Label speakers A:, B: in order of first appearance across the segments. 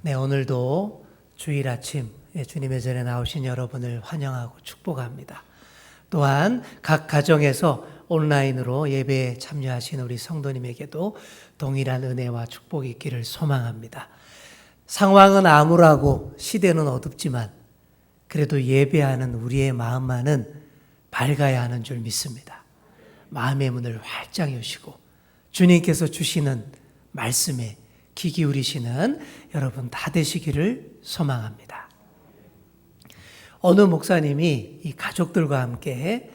A: 네, 오늘도 주일 아침 주님의 전에 나오신 여러분을 환영하고 축복합니다. 또한 각 가정에서 온라인으로 예배에 참여하신 우리 성도님에게도 동일한 은혜와 축복이 있기를 소망합니다. 상황은 암울하고 시대는 어둡지만 그래도 예배하는 우리의 마음만은 밝아야 하는 줄 믿습니다. 마음의 문을 활짝 여시고 주님께서 주시는 말씀에 귀 기울이시는 여러분 다 되시기를 소망합니다. 어느 목사님이 이 가족들과 함께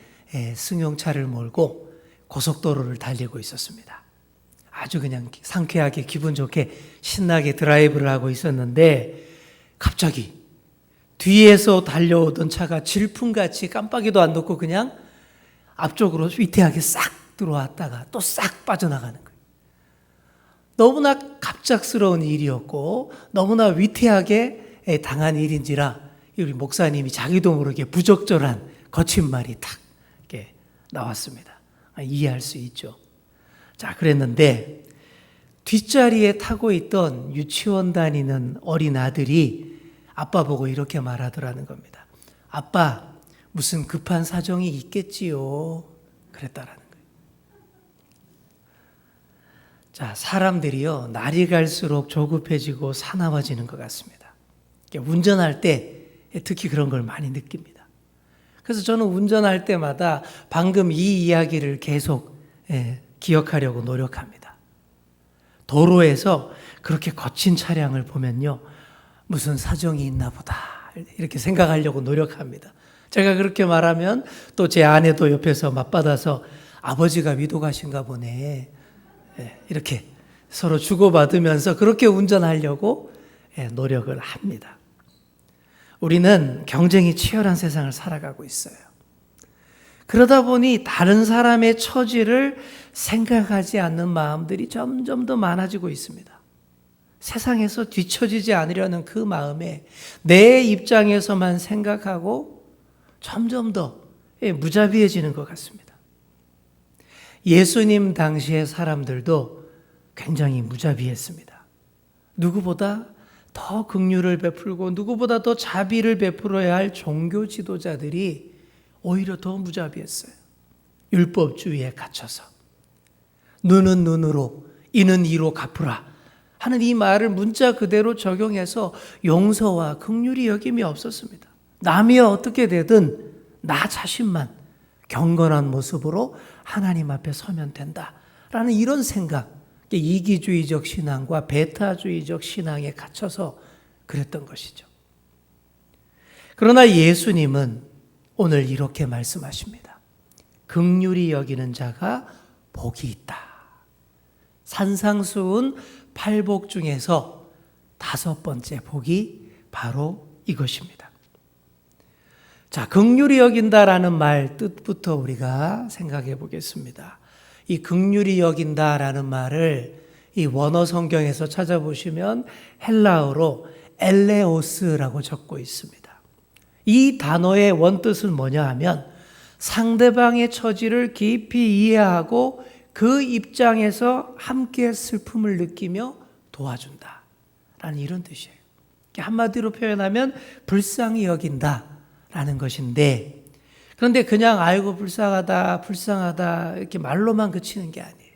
A: 승용차를 몰고 고속도로를 달리고 있었습니다. 아주 그냥 상쾌하게 기분 좋게 신나게 드라이브를 하고 있었는데 갑자기 뒤에서 달려오던 차가 질풍같이 깜빡이도 안 덮고 그냥 앞쪽으로 위태하게 싹 들어왔다가 또 싹 빠져나가는 거예요. 너무나 갑작스러운 일이었고 너무나 위태하게 당한 일인지라 우리 목사님이 자기도 모르게 부적절한 거친 말이 탁 이렇게 나왔습니다. 이해할 수 있죠. 자, 그랬는데 뒷자리에 타고 있던 유치원 다니는 어린 아들이 아빠 보고 이렇게 말하더라는 겁니다. 아빠, 무슨 급한 사정이 있겠지요. 그랬다라는 거예요. 자, 사람들이요, 날이 갈수록 조급해지고 사나워지는 것 같습니다. 운전할 때 특히 그런 걸 많이 느낍니다. 그래서 저는 운전할 때마다 방금 이 이야기를 계속 기억하려고 노력합니다. 도로에서 그렇게 거친 차량을 보면요, 무슨 사정이 있나 보다 이렇게 생각하려고 노력합니다. 제가 그렇게 말하면 또 제 아내도 옆에서 맞받아서 아버지가 위독하신가 보네 이렇게 서로 주고받으면서 그렇게 운전하려고 노력을 합니다. 우리는 경쟁이 치열한 세상을 살아가고 있어요. 그러다 보니 다른 사람의 처지를 생각하지 않는 마음들이 점점 더 많아지고 있습니다. 세상에서 뒤처지지 않으려는 그 마음에 내 입장에서만 생각하고 점점 더 무자비해지는 것 같습니다. 예수님 당시의 사람들도 굉장히 무자비했습니다. 누구보다 더 긍휼을 베풀고 누구보다 더 자비를 베풀어야 할 종교 지도자들이 오히려 더 무자비했어요. 율법주의에 갇혀서 눈은 눈으로 이는 이로 갚으라 하는 이 말을 문자 그대로 적용해서 용서와 긍휼이 여김이 없었습니다. 남이 어떻게 되든 나 자신만 경건한 모습으로 하나님 앞에 서면 된다라는 이런 생각, 이기주의적 신앙과 배타주의적 신앙에 갇혀서 그랬던 것이죠. 그러나 예수님은 오늘 이렇게 말씀하십니다. 긍휼히 여기는 자가 복이 있다. 산상수훈 8복 중에서 5번째 복이 바로 이것입니다. 자, 긍휼히 여긴다라는 말 뜻부터 우리가 생각해 보겠습니다. 이 긍휼히 여긴다라는 말을 이 원어 성경에서 찾아보시면 헬라어로 엘레오스라고 적고 있습니다. 이 단어의 원뜻은 뭐냐 하면 상대방의 처지를 깊이 이해하고 그 입장에서 함께 슬픔을 느끼며 도와준다라는 이런 뜻이에요. 한마디로 표현하면 불쌍히 여긴다라는 것인데 그런데 그냥 아이고 불쌍하다 이렇게 말로만 그치는 게 아니에요.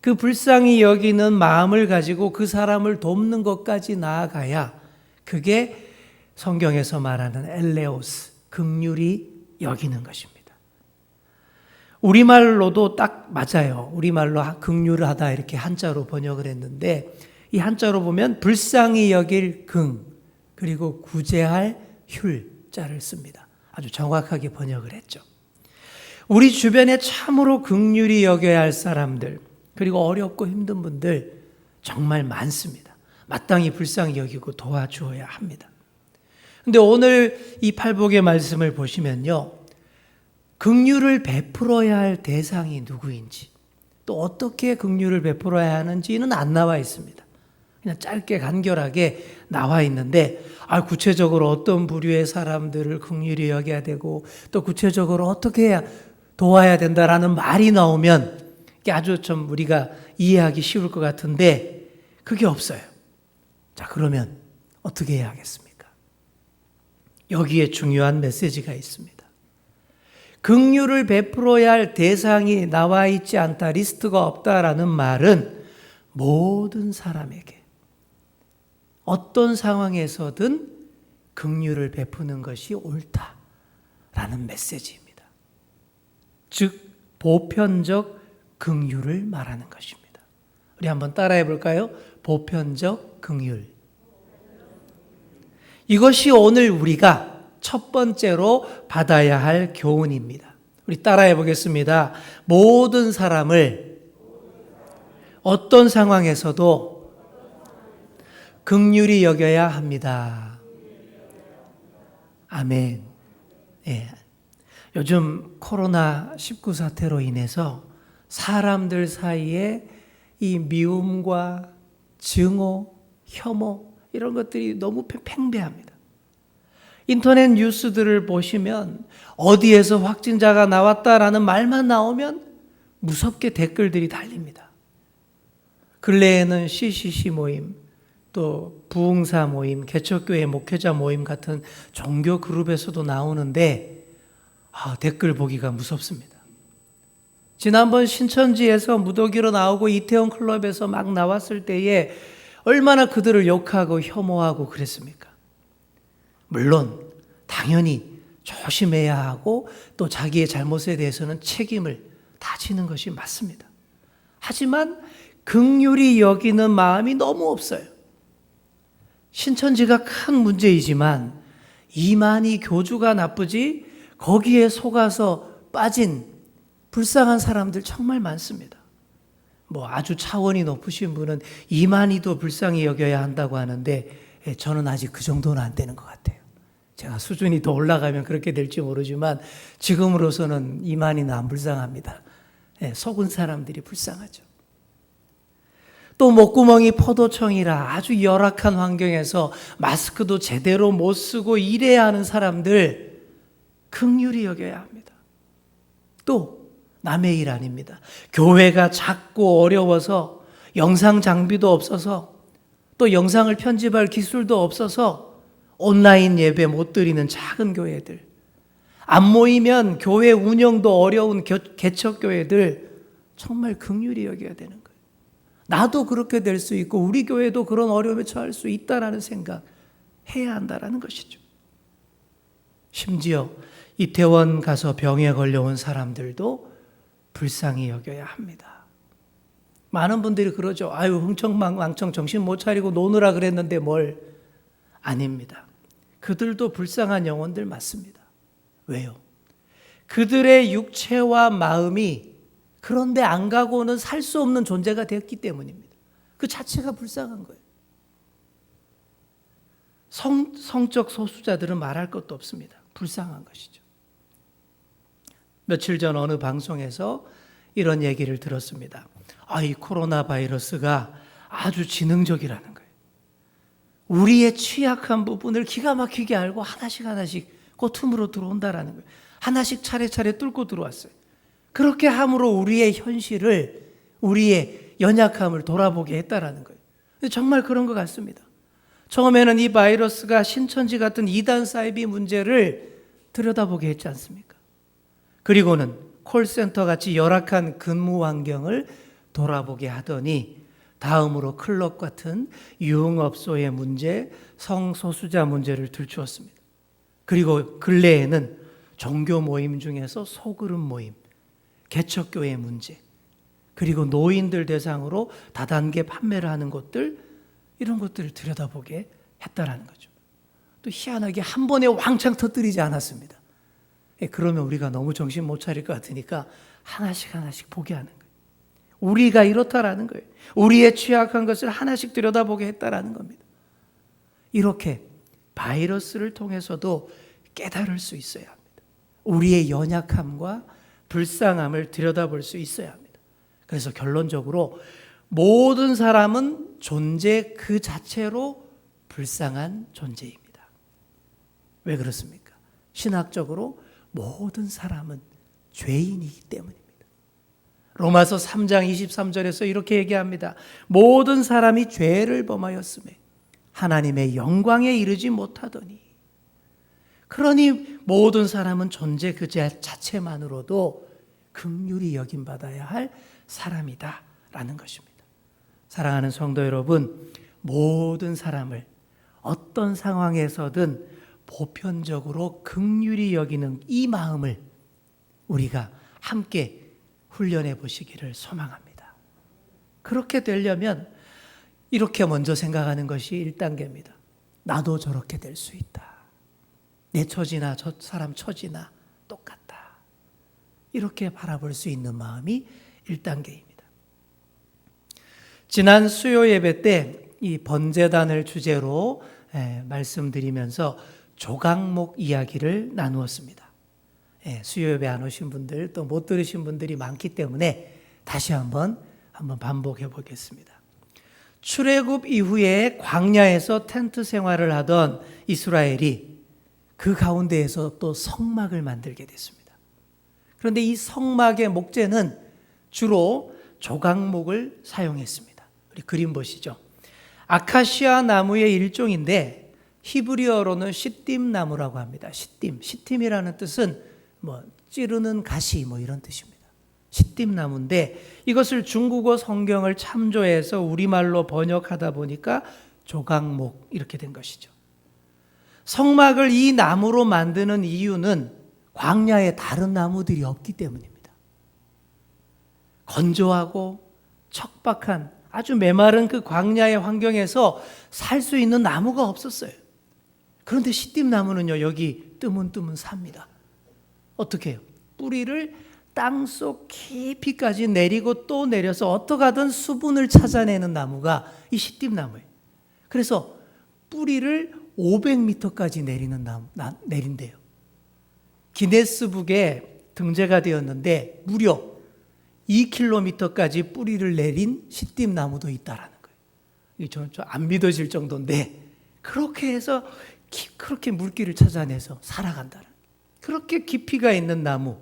A: 그 불쌍히 여기는 마음을 가지고 그 사람을 돕는 것까지 나아가야 그게 성경에서 말하는 엘레오스, 긍휼히 여기는 것입니다. 우리말로도 딱 맞아요. 우리말로 긍휼하다 이렇게 한자로 번역을 했는데 이 한자로 보면 불쌍히 여길 긍 그리고 구제할 휼자를 씁니다. 아주 정확하게 번역을 했죠. 우리 주변에 참으로 긍휼히 여겨야 할 사람들 그리고 어렵고 힘든 분들 정말 많습니다. 마땅히 불쌍히 여기고 도와주어야 합니다. 그런데 오늘 이 팔복의 말씀을 보시면요. 긍휼을 베풀어야 할 대상이 누구인지 또 어떻게 긍휼을 베풀어야 하는지는 안 나와 있습니다. 그냥 짧게 간결하게 나와 있는데 구체적으로 어떤 부류의 사람들을 긍휼히 여겨야 되고 또 구체적으로 어떻게 해야 도와야 된다라는 말이 나오면 아주 좀 우리가 이해하기 쉬울 것 같은데 그게 없어요. 자, 그러면 어떻게 해야 하겠습니까? 여기에 중요한 메시지가 있습니다. 긍휼을 베풀어야 할 대상이 나와 있지 않다, 리스트가 없다라는 말은 모든 사람에게 어떤 상황에서든 긍휼을 베푸는 것이 옳다라는 메시지입니다. 즉 보편적 긍휼을 말하는 것입니다. 우리 한번 따라해 볼까요? 보편적 긍휼. 이것이 오늘 우리가 첫 번째로 받아야 할 교훈입니다. 우리 따라해 보겠습니다. 모든 사람을 어떤 상황에서도 긍휼히 여겨야 합니다. 아멘. 예. 요즘 코로나19 사태로 인해서 사람들 사이에 이 미움과 증오, 혐오 이런 것들이 너무 팽배합니다. 인터넷 뉴스들을 보시면 어디에서 확진자가 나왔다라는 말만 나오면 무섭게 댓글들이 달립니다. 근래에는 CCC 모임, 또 부흥사 모임, 개척교회 목회자 모임 같은 종교 그룹에서도 나오는데 댓글 보기가 무섭습니다. 지난번 신천지에서 무더기로 나오고 이태원 클럽에서 막 나왔을 때에 얼마나 그들을 욕하고 혐오하고 그랬습니까? 물론 당연히 조심해야 하고 또 자기의 잘못에 대해서는 책임을 다지는 것이 맞습니다. 하지만 긍휼히 여기는 마음이 너무 없어요. 신천지가 큰 문제이지만 이만희 교주가 나쁘지 거기에 속아서 빠진 불쌍한 사람들 정말 많습니다. 아주 차원이 높으신 분은 이만희도 불쌍히 여겨야 한다고 하는데 저는 아직 그 정도는 안 되는 것 같아요. 제가 수준이 더 올라가면 그렇게 될지 모르지만 지금으로서는 이만희는 안 불쌍합니다. 속은 사람들이 불쌍하죠. 또 목구멍이 포도청이라 아주 열악한 환경에서 마스크도 제대로 못 쓰고 일해야 하는 사람들 긍휼히 여겨야 합니다. 또 남의 일 아닙니다. 교회가 작고 어려워서 영상 장비도 없어서 또 영상을 편집할 기술도 없어서 온라인 예배 못 드리는 작은 교회들, 안 모이면 교회 운영도 어려운 개척교회들 정말 긍휼히 여겨야 되는 거예요. 나도 그렇게 될 수 있고 우리 교회도 그런 어려움에 처할 수 있다라는 생각 해야 한다라는 것이죠. 심지어 이태원 가서 병에 걸려온 사람들도 불쌍히 여겨야 합니다. 많은 분들이 그러죠. 흥청망청 정신 못 차리고 노느라 그랬는데 뭘. 아닙니다. 그들도 불쌍한 영혼들 맞습니다. 왜요? 그들의 육체와 마음이 그런데 안 가고는 살 수 없는 존재가 되었기 때문입니다. 그 자체가 불쌍한 거예요. 성적 소수자들은 말할 것도 없습니다. 불쌍한 것이죠. 며칠 전 어느 방송에서 이런 얘기를 들었습니다. 이 코로나 바이러스가 아주 지능적이라는 거예요. 우리의 취약한 부분을 기가 막히게 알고 하나씩 그 틈으로 들어온다라는 거예요. 하나씩 차례차례 뚫고 들어왔어요. 그렇게 함으로 우리의 현실을, 우리의 연약함을 돌아보게 했다라는 거예요. 정말 그런 것 같습니다. 처음에는 이 바이러스가 신천지 같은 이단 사이비 문제를 들여다보게 했지 않습니까? 그리고는 콜센터 같이 열악한 근무 환경을 돌아보게 하더니 다음으로 클럽 같은 유흥업소의 문제, 성소수자 문제를 들추었습니다. 그리고 근래에는 종교 모임 중에서 소그룹 모임, 개척교회 문제, 그리고 노인들 대상으로 다단계 판매를 하는 것들, 이런 것들을 들여다보게 했다라는 거죠. 또 희한하게 한 번에 왕창 터뜨리지 않았습니다. 그러면 우리가 너무 정신 못 차릴 것 같으니까 하나씩 보게 하는 거예요. 우리가 이렇다라는 거예요. 우리의 취약한 것을 하나씩 들여다보게 했다라는 겁니다. 이렇게 바이러스를 통해서도 깨달을 수 있어야 합니다. 우리의 연약함과 불쌍함을 들여다볼 수 있어야 합니다. 그래서 결론적으로 모든 사람은 존재 그 자체로 불쌍한 존재입니다. 왜 그렇습니까? 신학적으로 모든 사람은 죄인이기 때문입니다. 로마서 3장 23절에서 이렇게 얘기합니다. 모든 사람이 죄를 범하였으며 하나님의 영광에 이르지 못하더니 그러니 모든 사람은 존재 그 자체만으로도 긍휼히 여김받아야 할 사람이다 라는 것입니다. 사랑하는 성도 여러분, 모든 사람을 어떤 상황에서든 보편적으로 긍휼히 여기는 이 마음을 우리가 함께 훈련해 보시기를 소망합니다. 그렇게 되려면 이렇게 먼저 생각하는 것이 1단계입니다. 나도 저렇게 될 수 있다. 내 처지나 저 사람 처지나 똑같다. 이렇게 바라볼 수 있는 마음이 1단계입니다. 지난 수요 예배 때 이 번제단을 주제로 말씀드리면서 조각목 이야기를 나누었습니다. 수요 예배 안 오신 분들 또 못 들으신 분들이 많기 때문에 다시 한번 반복해 보겠습니다. 출애굽 이후에 광야에서 텐트 생활을 하던 이스라엘이 그 가운데에서 또 성막을 만들게 됐습니다. 그런데 이 성막의 목재는 주로 조각목을 사용했습니다. 우리 그림 보시죠. 아카시아 나무의 일종인데 히브리어로는 시딤 나무라고 합니다. 시딤이라는 뜻은 찌르는 가시 이런 뜻입니다. 시딤 나무인데 이것을 중국어 성경을 참조해서 우리말로 번역하다 보니까 조각목 이렇게 된 것이죠. 성막을 이 나무로 만드는 이유는 광야에 다른 나무들이 없기 때문입니다. 건조하고 척박한 아주 메마른 그 광야의 환경에서 살 수 있는 나무가 없었어요. 그런데 시딤나무는요, 여기 뜨문뜨문 삽니다. 어떻게 해요? 뿌리를 땅속 깊이까지 내리고 또 내려서 어떻게 하든 수분을 찾아내는 나무가 이 시딤나무예요. 그래서 뿌리를 500m까지 내린대요. 기네스북에 등재가 되었는데 무려 2km까지 뿌리를 내린 시딤나무도 있다라는 거예요. 이게 좀 안 믿어질 정도인데 그렇게 해서 그렇게 물기를 찾아내서 살아간다는 거예요. 그렇게 깊이가 있는 나무,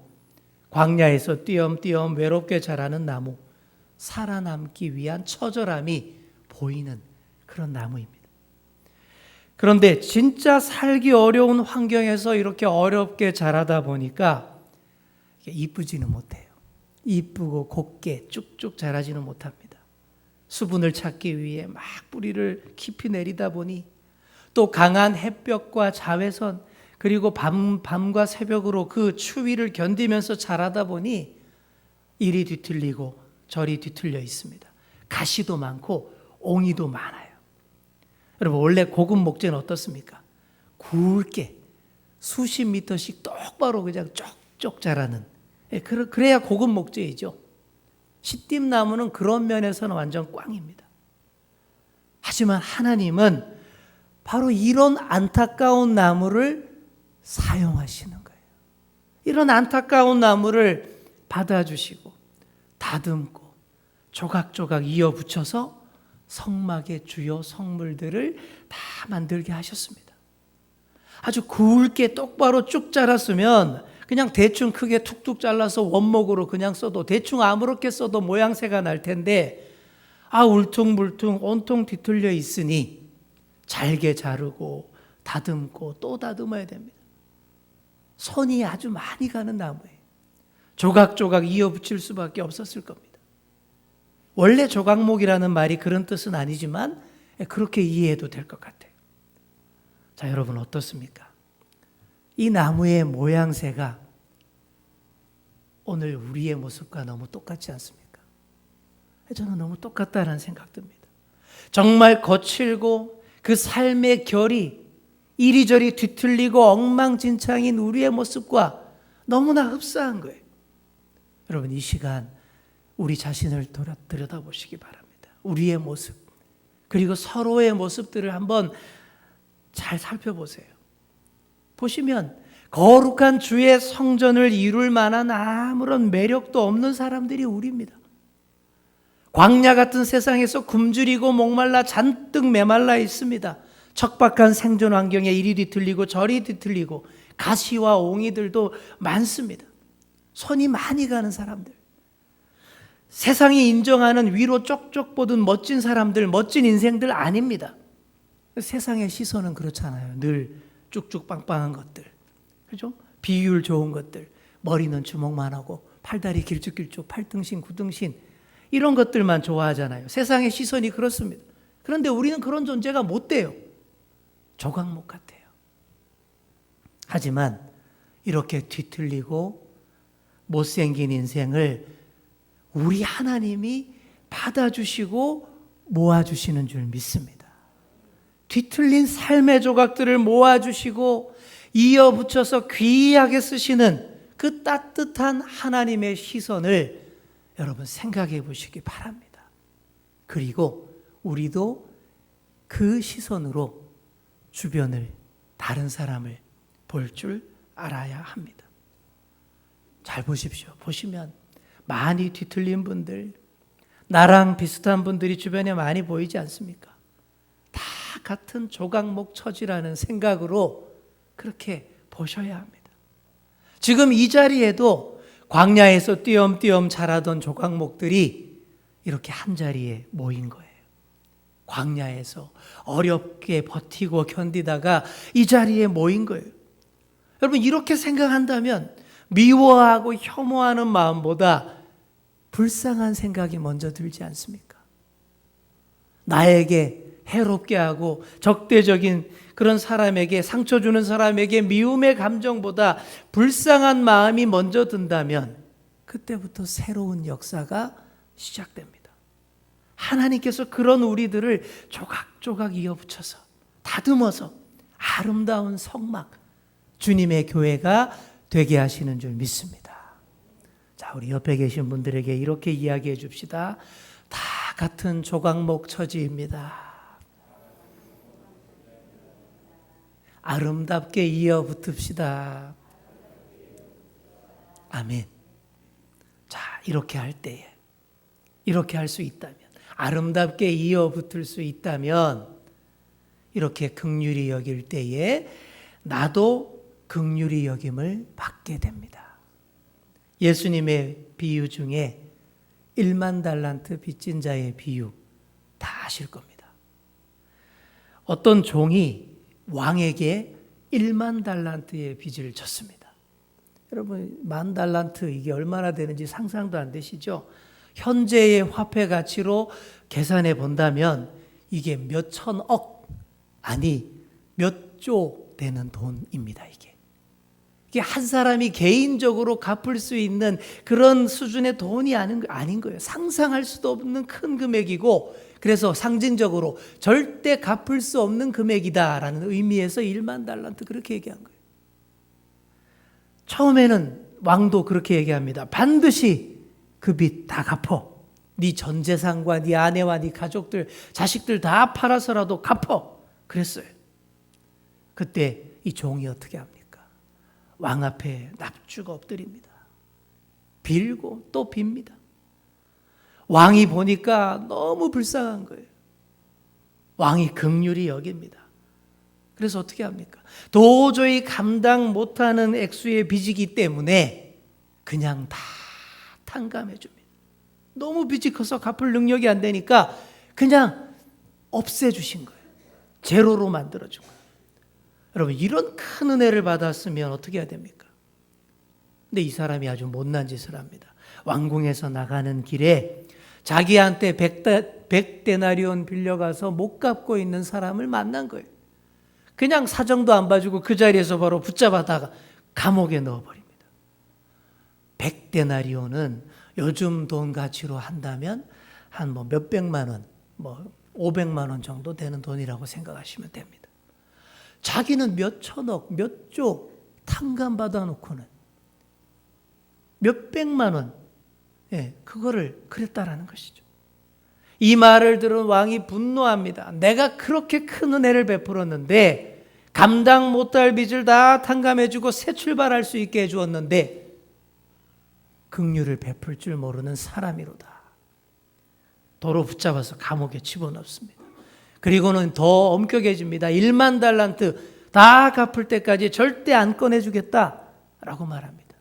A: 광야에서 띄엄띄엄 외롭게 자라는 나무, 살아남기 위한 처절함이 보이는 그런 나무입니다. 그런데 진짜 살기 어려운 환경에서 이렇게 어렵게 자라다 보니까 이쁘지는 못해요. 이쁘고 곱게 쭉쭉 자라지는 못합니다. 수분을 찾기 위해 막 뿌리를 깊이 내리다 보니 또 강한 햇볕과 자외선 그리고 밤과 새벽으로 그 추위를 견디면서 자라다 보니 이리 뒤틀리고 저리 뒤틀려 있습니다. 가시도 많고 옹이도 많아요. 여러분 원래 고급 목재는 어떻습니까? 굵게 수십 미터씩 똑바로 그냥 쪽쪽 자라는 그래야 고급 목재이죠. 시딤나무는 그런 면에서는 완전 꽝입니다. 하지만 하나님은 바로 이런 안타까운 나무를 사용하시는 거예요. 이런 안타까운 나무를 받아주시고 다듬고 조각조각 이어붙여서 성막의 주요 성물들을 다 만들게 하셨습니다. 아주 굵게 똑바로 쭉 자랐으면 그냥 대충 크게 툭툭 잘라서 원목으로 그냥 써도 대충 아무렇게 써도 모양새가 날 텐데 울퉁불퉁 온통 뒤틀려 있으니 잘게 자르고 다듬고 또 다듬어야 됩니다. 손이 아주 많이 가는 나무예요. 조각조각 이어붙일 수밖에 없었을 겁니다. 원래 조각목이라는 말이 그런 뜻은 아니지만 그렇게 이해해도 될 것 같아요. 자, 여러분 어떻습니까? 이 나무의 모양새가 오늘 우리의 모습과 너무 똑같지 않습니까? 저는 너무 똑같다는 생각 듭니다. 정말 거칠고 그 삶의 결이 이리저리 뒤틀리고 엉망진창인 우리의 모습과 너무나 흡사한 거예요. 여러분 이 시간 우리 자신을 들여다보시기 바랍니다. 우리의 모습 그리고 서로의 모습들을 한번 잘 살펴보세요. 보시면 거룩한 주의 성전을 이룰 만한 아무런 매력도 없는 사람들이 우리입니다. 광야 같은 세상에서 굶주리고 목말라 잔뜩 메말라 있습니다. 척박한 생존 환경에 이리 뒤틀리고 저리 뒤틀리고 가시와 옹이들도 많습니다. 손이 많이 가는 사람들, 세상이 인정하는 위로 쪽쪽 뻗은 멋진 사람들, 멋진 인생들 아닙니다. 세상의 시선은 그렇잖아요. 늘 쭉쭉 빵빵한 것들, 그죠? 비율 좋은 것들, 머리는 주먹만 하고 팔다리 길쭉길쭉, 팔등신, 구등신 이런 것들만 좋아하잖아요. 세상의 시선이 그렇습니다. 그런데 우리는 그런 존재가 못 돼요. 조각목 같아요. 하지만 이렇게 뒤틀리고 못생긴 인생을 우리 하나님이 받아주시고 모아주시는 줄 믿습니다. 뒤틀린 삶의 조각들을 모아주시고 이어붙여서 귀하게 쓰시는 그 따뜻한 하나님의 시선을 여러분 생각해 보시기 바랍니다. 그리고 우리도 그 시선으로 주변을, 다른 사람을 볼 줄 알아야 합니다. 잘 보십시오. 보시면 많이 뒤틀린 분들, 나랑 비슷한 분들이 주변에 많이 보이지 않습니까? 다 같은 조각목 처지라는 생각으로 그렇게 보셔야 합니다. 지금 이 자리에도 광야에서 띄엄띄엄 자라던 조각목들이 이렇게 한 자리에 모인 거예요. 광야에서 어렵게 버티고 견디다가 이 자리에 모인 거예요. 여러분, 이렇게 생각한다면 미워하고 혐오하는 마음보다 불쌍한 생각이 먼저 들지 않습니까? 나에게 해롭게 하고 적대적인 그런 사람에게, 상처 주는 사람에게 미움의 감정보다 불쌍한 마음이 먼저 든다면 그때부터 새로운 역사가 시작됩니다. 하나님께서 그런 우리들을 조각조각 이어붙여서 다듬어서 아름다운 성막, 주님의 교회가 되게 하시는 줄 믿습니다. 자, 우리 옆에 계신 분들에게 이렇게 이야기해 줍시다. 다 같은 조각목 처지입니다. 아름답게 이어붙읍시다. 아멘. 자, 이렇게 할 때에, 이렇게 할 수 있다면, 아름답게 이어붙을 수 있다면, 이렇게 긍휼히 여길 때에 나도 긍휼히 여김을 받게 됩니다. 예수님의 비유 중에 1만 달란트 빚진 자의 비유 다 아실 겁니다. 어떤 종이 왕에게 1만 달란트의 빚을 졌습니다. 여러분, 10,000달란트 이게 얼마나 되는지 상상도 안 되시죠? 현재의 화폐 가치로 계산해 본다면 이게 몇 천억, 아니 몇 조 되는 돈입니다. 이게 한 사람이 개인적으로 갚을 수 있는 그런 수준의 돈이 아닌 거예요. 상상할 수도 없는 큰 금액이고, 그래서 상징적으로 절대 갚을 수 없는 금액이다라는 의미에서 1만 달란트 그렇게 얘기한 거예요. 처음에는 왕도 그렇게 얘기합니다. 반드시 그 빚 다 갚어. 네 전 재산과 네 아내와 네 가족들, 자식들 다 팔아서라도 갚어. 그랬어요. 그때 이 종이 어떻게 합니까? 왕 앞에 납주가 엎드립니다. 빌고 또 빕니다. 왕이 보니까 너무 불쌍한 거예요. 왕이 긍휼히 여깁니다. 그래서 어떻게 합니까? 도저히 감당 못하는 액수의 빚이기 때문에 그냥 다 탕감해 줍니다. 너무 빚이 커서 갚을 능력이 안 되니까 그냥 없애주신 거예요. 제로로 만들어준 거예요. 여러분, 이런 큰 은혜를 받았으면 어떻게 해야 됩니까? 근데 이 사람이 아주 못난 짓을 합니다. 왕궁에서 나가는 길에 자기한테 100데나리온 빌려가서 못 갚고 있는 사람을 만난 거예요. 그냥 사정도 안 봐주고 그 자리에서 바로 붙잡아다가 감옥에 넣어버립니다. 100데나리온은 요즘 돈 가치로 한다면 한 몇백만 원, 500만 원 정도 되는 돈이라고 생각하시면 됩니다. 자기는 몇 천억, 몇 조 탕감받아 놓고는 몇백만 원, 그거를 그랬다라는 것이죠. 이 말을 들은 왕이 분노합니다. 내가 그렇게 큰 은혜를 베풀었는데, 감당 못할 빚을 다 탕감해주고 새 출발할 수 있게 해주었는데 긍휼을 베풀 줄 모르는 사람이로다. 도로 붙잡아서 감옥에 집어넣습니다. 그리고는 더 엄격해집니다. 1만 달란트 다 갚을 때까지 절대 안 꺼내주겠다라고 말합니다.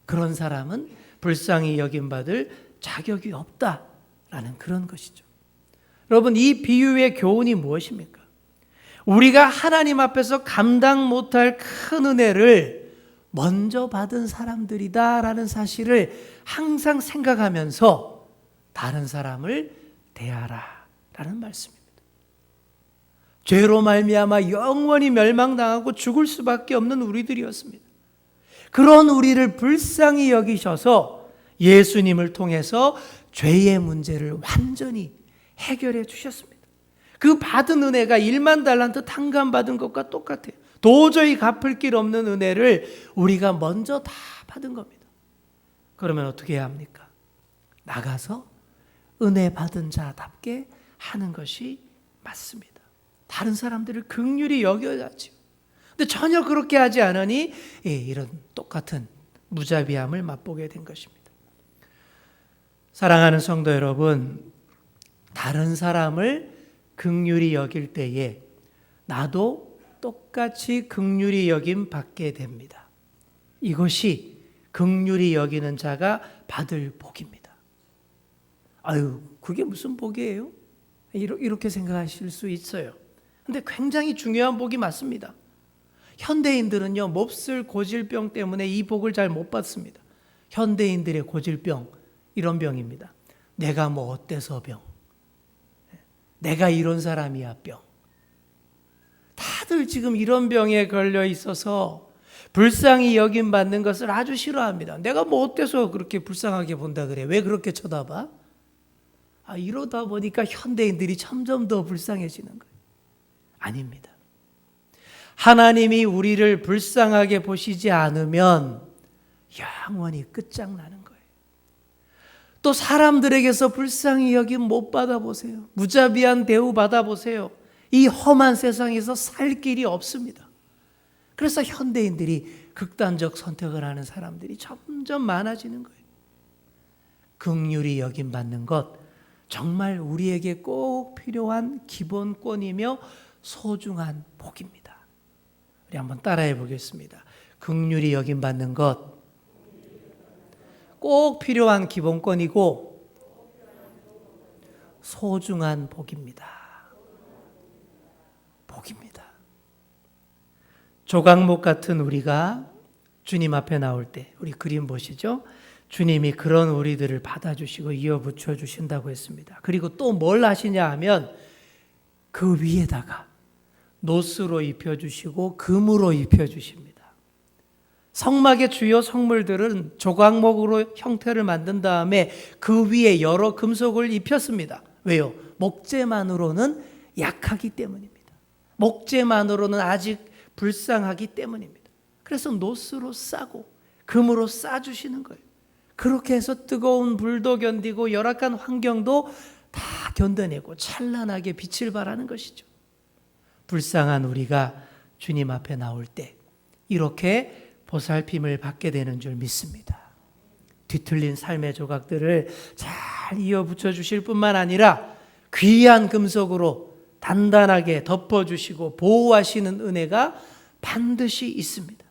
A: 그런 사람은 불쌍히 여김받을 자격이 없다라는 그런 것이죠. 여러분, 이 비유의 교훈이 무엇입니까? 우리가 하나님 앞에서 감당 못할 큰 은혜를 먼저 받은 사람들이다라는 사실을 항상 생각하면서 다른 사람을 대하라라는 말씀입니다. 죄로 말미암아 영원히 멸망당하고 죽을 수밖에 없는 우리들이었습니다. 그런 우리를 불쌍히 여기셔서 예수님을 통해서 죄의 문제를 완전히 해결해 주셨습니다. 그 받은 은혜가 1만 달란트 탕감 받은 것과 똑같아요. 도저히 갚을 길 없는 은혜를 우리가 먼저 다 받은 겁니다. 그러면 어떻게 해야 합니까? 나가서 은혜 받은 자답게 하는 것이 맞습니다. 다른 사람들을 긍휼히 여겨야죠. 근데 전혀 그렇게 하지 않으니 이런 똑같은 무자비함을 맛보게 된 것입니다. 사랑하는 성도 여러분, 다른 사람을 긍휼히 여길 때에 나도 똑같이 긍휼히 여김 받게 됩니다. 이것이 긍휼히 여기는 자가 받을 복입니다. 아유, 그게 무슨 복이에요? 이렇게 생각하실 수 있어요. 근데 굉장히 중요한 복이 맞습니다. 현대인들은요, 몹쓸 고질병 때문에 이 복을 잘 못 받습니다. 현대인들의 고질병, 이런 병입니다. 내가 뭐 어때서 병. 내가 이런 사람이야 병. 다들 지금 이런 병에 걸려 있어서 불쌍히 여김 받는 것을 아주 싫어합니다. 내가 뭐 어때서 그렇게 불쌍하게 본다 그래? 왜 그렇게 쳐다봐? 이러다 보니까 현대인들이 점점 더 불쌍해지는 거예요. 아닙니다. 하나님이 우리를 불쌍하게 보시지 않으면 영원히 끝장나는 거예요. 또 사람들에게서 불쌍히 여김 못 받아보세요. 무자비한 대우 받아보세요. 이 험한 세상에서 살 길이 없습니다. 그래서 현대인들이 극단적 선택을 하는 사람들이 점점 많아지는 거예요. 긍휼히 여김 받는 것, 정말 우리에게 꼭 필요한 기본권이며 소중한 복입니다. 우리 한번 따라해 보겠습니다. 긍휼히 여김 받는 것, 꼭 필요한 기본권이고 소중한 복입니다. 복입니다. 조각목 같은 우리가 주님 앞에 나올 때, 우리 그림 보시죠? 주님이 그런 우리들을 받아주시고 이어붙여 주신다고 했습니다. 그리고 또 뭘 하시냐 하면 그 위에다가 노스로 입혀주시고 금으로 입혀주십니다. 성막의 주요 성물들은 조각목으로 형태를 만든 다음에 그 위에 여러 금속을 입혔습니다. 왜요? 목재만으로는 약하기 때문입니다. 목재만으로는 아직 불쌍하기 때문입니다. 그래서 노스로 싸고 금으로 싸주시는 거예요. 그렇게 해서 뜨거운 불도 견디고 열악한 환경도 다 견뎌내고 찬란하게 빛을 발하는 것이죠. 불쌍한 우리가 주님 앞에 나올 때 이렇게 보살핌을 받게 되는 줄 믿습니다. 뒤틀린 삶의 조각들을 잘 이어붙여 주실 뿐만 아니라 귀한 금속으로 단단하게 덮어주시고 보호하시는 은혜가 반드시 있습니다.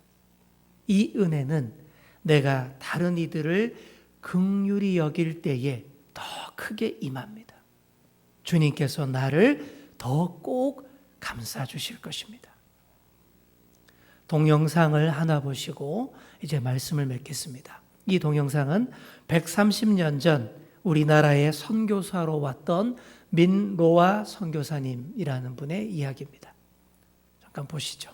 A: 이 은혜는 내가 다른 이들을 긍휼히 여길 때에 더 크게 임합니다. 주님께서 나를 더 꼭 감싸 주실 것입니다. 동영상을 하나 보시고 이제 말씀을 맺겠습니다. 이 동영상은 130년 전 우리나라에 선교사로 왔던 민로아 선교사님이라는 분의 이야기입니다. 잠깐 보시죠.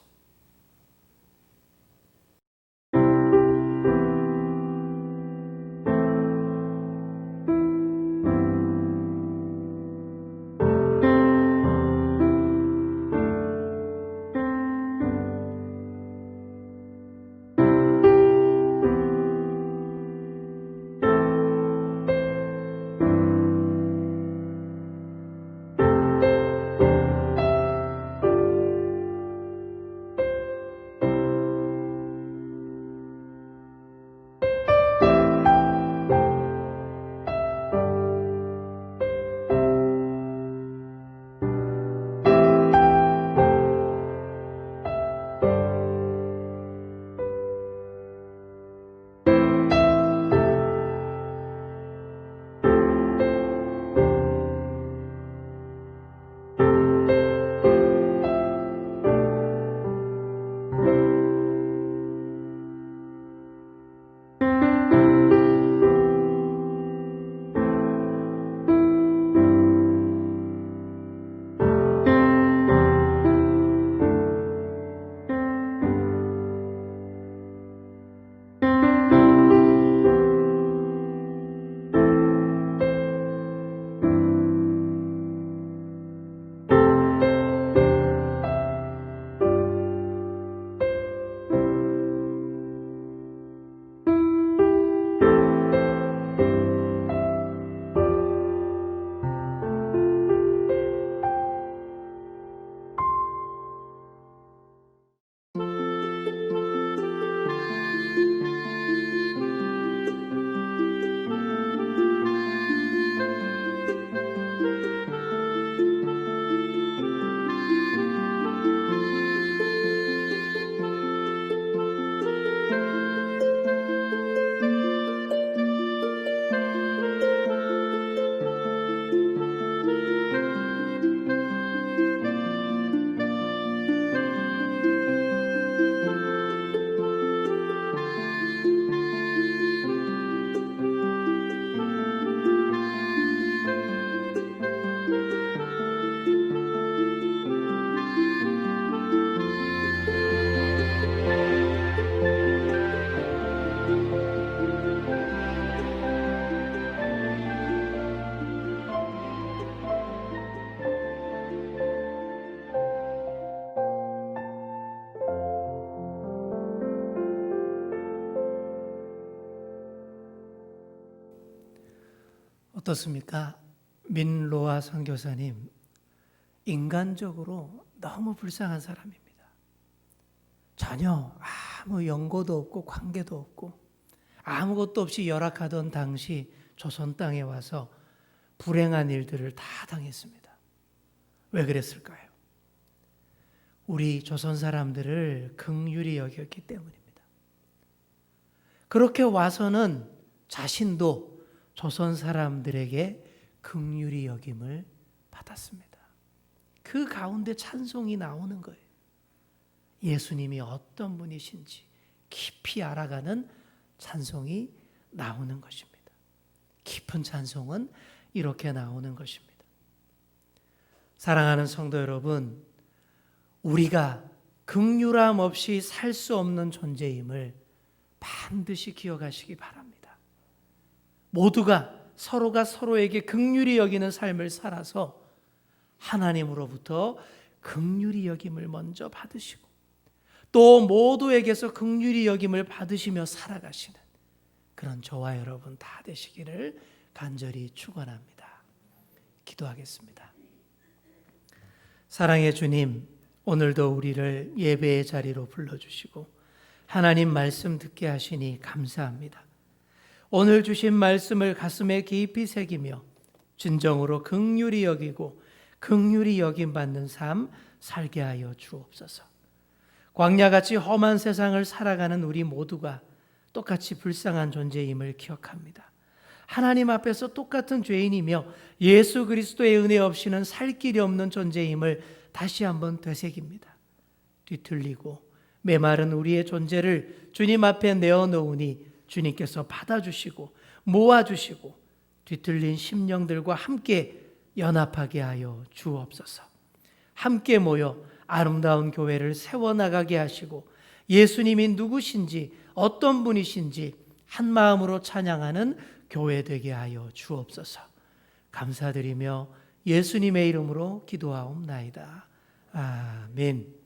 A: 어떻습니까? 민로아 선교사님, 인간적으로 너무 불쌍한 사람입니다. 전혀 아무 연고도 없고 관계도 없고 아무것도 없이 열악하던 당시 조선 땅에 와서 불행한 일들을 다 당했습니다. 왜 그랬을까요? 우리 조선 사람들을 긍휼히 여겼기 때문입니다. 그렇게 와서는 자신도 조선 사람들에게 긍휼히 여김을 받았습니다. 그 가운데 찬송이 나오는 거예요. 예수님이 어떤 분이신지 깊이 알아가는 찬송이 나오는 것입니다. 깊은 찬송은 이렇게 나오는 것입니다. 사랑하는 성도 여러분, 우리가 긍휼함 없이 살 수 없는 존재임을 반드시 기억하시기 바랍니다. 모두가 서로가 서로에게 긍휼히 여기는 삶을 살아서 하나님으로부터 긍휼히 여김을 먼저 받으시고 또 모두에게서 긍휼히 여김을 받으시며 살아가시는 그런 저와 여러분 다 되시기를 간절히 축원합니다. 기도하겠습니다. 사랑의 주님, 오늘도 우리를 예배의 자리로 불러주시고 하나님 말씀 듣게 하시니 감사합니다. 오늘 주신 말씀을 가슴에 깊이 새기며 진정으로 긍휼히 여기고 긍휼히 여김받는 삶 살게 하여 주옵소서. 광야같이 험한 세상을 살아가는 우리 모두가 똑같이 불쌍한 존재임을 기억합니다. 하나님 앞에서 똑같은 죄인이며 예수 그리스도의 은혜 없이는 살 길이 없는 존재임을 다시 한번 되새깁니다. 뒤틀리고 메마른 우리의 존재를 주님 앞에 내어놓으니 주님께서 받아주시고 모아주시고 뒤틀린 심령들과 함께 연합하게 하여 주옵소서. 함께 모여 아름다운 교회를 세워나가게 하시고 예수님이 누구신지 어떤 분이신지 한 마음으로 찬양하는 교회 되게 하여 주옵소서. 감사드리며 예수님의 이름으로 기도하옵나이다. 아멘.